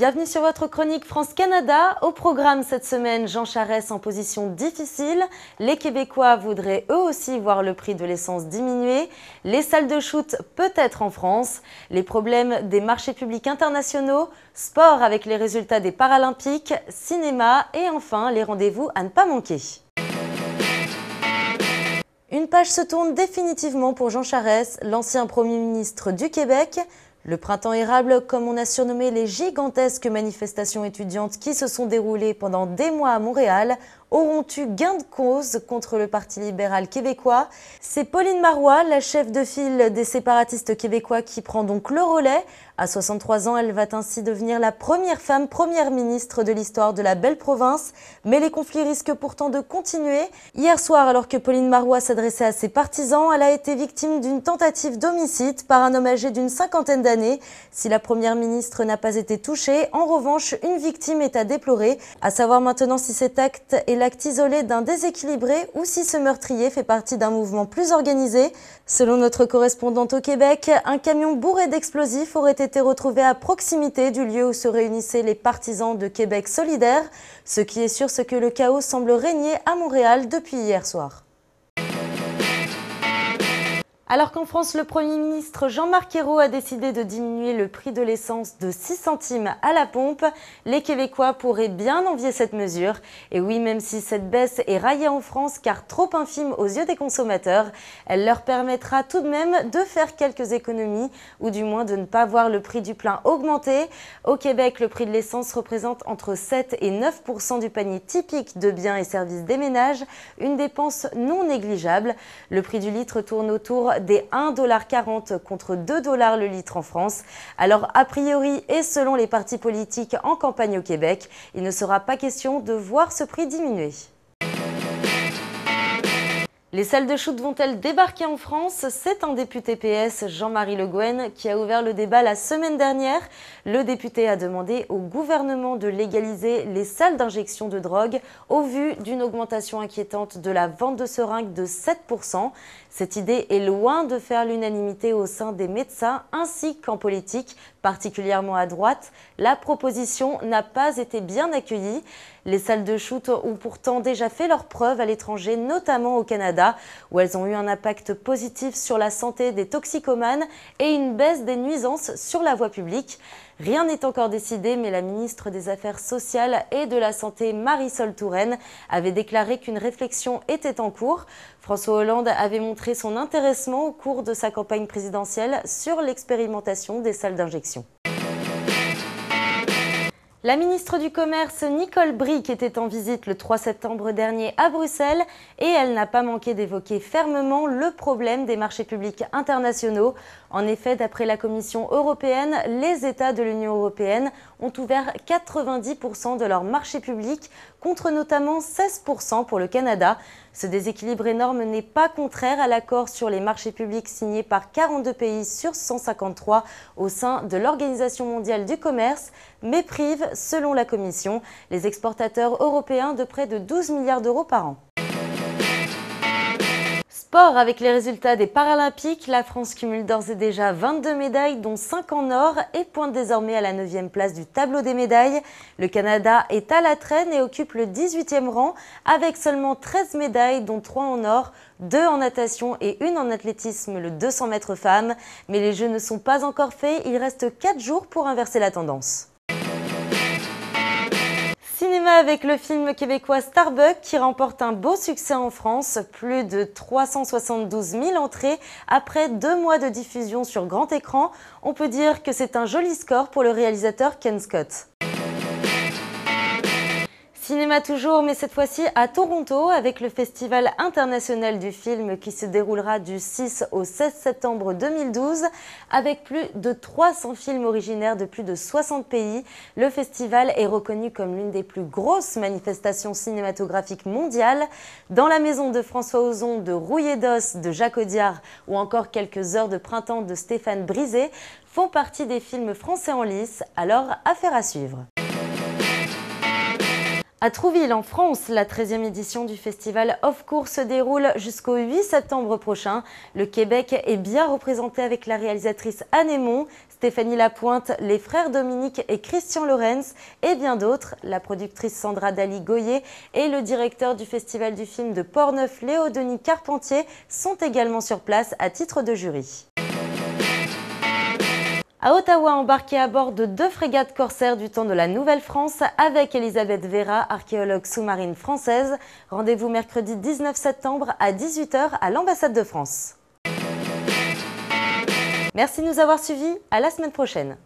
Bienvenue sur votre chronique France-Canada. Au programme cette semaine, Jean Charest en position difficile. Les Québécois voudraient eux aussi voir le prix de l'essence diminuer. Les salles de shoot peut-être en France. Les problèmes des marchés publics internationaux. Sport avec les résultats des Paralympiques. Cinéma et enfin les rendez-vous à ne pas manquer. Une page se tourne définitivement pour Jean Charest, l'ancien Premier ministre du Québec. Le printemps érable, comme on a surnommé les gigantesques manifestations étudiantes qui se sont déroulées pendant des mois à Montréal, auront eu gain de cause contre le Parti libéral québécois. C'est Pauline Marois, la chef de file des séparatistes québécois, qui prend donc le relais. À 63 ans, elle va ainsi devenir la première femme première ministre de l'histoire de la belle province. Mais les conflits risquent pourtant de continuer. Hier soir, alors que Pauline Marois s'adressait à ses partisans, elle a été victime d'une tentative d'homicide par un homme âgé d'une cinquantaine d'années. Si la première ministre n'a pas été touchée, en revanche, une victime est à déplorer. À savoir maintenant si cet acte est l'acte isolé d'un déséquilibré ou si ce meurtrier fait partie d'un mouvement plus organisé. Selon notre correspondante au Québec, un camion bourré d'explosifs aurait été retrouvé à proximité du lieu où se réunissaient les partisans de Québec solidaire. Ce qui est sûr, c'est que le chaos semble régner à Montréal depuis hier soir. Alors qu'en France, le Premier ministre Jean-Marc Ayrault a décidé de diminuer le prix de l'essence de 6 centimes à la pompe, les Québécois pourraient bien envier cette mesure. Et oui, même si cette baisse est raillée en France car trop infime aux yeux des consommateurs, elle leur permettra tout de même de faire quelques économies ou du moins de ne pas voir le prix du plein augmenter. Au Québec, le prix de l'essence représente entre 7 et 9% du panier typique de biens et services des ménages, une dépense non négligeable. Le prix du litre tourne autour des 1,40 $ contre 2 $ le litre en France. Alors, a priori, et selon les partis politiques en campagne au Québec, il ne sera pas question de voir ce prix diminuer. Les salles de shoot vont-elles débarquer en France? C'est un député PS, Jean-Marie Le Guen, qui a ouvert le débat la semaine dernière. Le député a demandé au gouvernement de légaliser les salles d'injection de drogue au vu d'une augmentation inquiétante de la vente de seringues de 7%. Cette idée est loin de faire l'unanimité au sein des médecins ainsi qu'en politique, particulièrement à droite. La proposition n'a pas été bien accueillie. Les salles de shoot ont pourtant déjà fait leurs preuves à l'étranger, notamment au Canada, où elles ont eu un impact positif sur la santé des toxicomanes et une baisse des nuisances sur la voie publique. Rien n'est encore décidé, mais la ministre des Affaires sociales et de la Santé, Marisol Touraine, avait déclaré qu'une réflexion était en cours. François Hollande avait montré son intéressement au cours de sa campagne présidentielle sur l'expérimentation des salles d'injection. La ministre du Commerce, Nicole Bricq, était en visite le 3 septembre dernier à Bruxelles et elle n'a pas manqué d'évoquer fermement le problème des marchés publics internationaux. En effet, d'après la Commission européenne, les États de l'Union européenne ont ouvert 90% de leurs marchés publics, contre notamment 16% pour le Canada. Ce déséquilibre énorme n'est pas contraire à l'accord sur les marchés publics signé par 42 pays sur 153 au sein de l'Organisation mondiale du commerce, mais prive, selon la Commission, les exportateurs européens de près de 12 milliards d'euros par an. Sport avec les résultats des Paralympiques, la France cumule d'ores et déjà 22 médailles, dont 5 en or et pointe désormais à la 9e place du tableau des médailles. Le Canada est à la traîne et occupe le 18e rang avec seulement 13 médailles, dont 3 en or, 2 en natation et 1 en athlétisme, le 200 mètres femmes. Mais les Jeux ne sont pas encore faits, il reste 4 jours pour inverser la tendance. Cinéma avec le film québécois Starbuck qui remporte un beau succès en France, plus de 372 000 entrées après 2 mois de diffusion sur grand écran. On peut dire que c'est un joli score pour le réalisateur Ken Scott. Cinéma toujours, mais cette fois-ci à Toronto, avec le Festival international du film qui se déroulera du 6 au 16 septembre 2012. Avec plus de 300 films originaires de plus de 60 pays, le festival est reconnu comme l'une des plus grosses manifestations cinématographiques mondiales. Dans la maison de François Ozon, de Rouillé d'os de Jacques Audiard ou encore Quelques heures de printemps de Stéphane Brisé font partie des films français en lice, alors affaire à suivre. À Trouville, en France, la 13e édition du festival Off Court se déroule jusqu'au 8 septembre prochain. Le Québec est bien représenté avec la réalisatrice Anne Hémon, Stéphanie Lapointe, les frères Dominique et Christian Lorenz et bien d'autres. La productrice Sandra Dali-Goyer et le directeur du Festival du film de Portneuf, Léo-Denis Carpentier, sont également sur place à titre de jury. À Ottawa, embarqué à bord de 2 frégates corsaires du temps de la Nouvelle-France avec Elisabeth Vera, archéologue sous-marine française. Rendez-vous mercredi 19 septembre à 18 h à l'ambassade de France. Merci de nous avoir suivis, à la semaine prochaine.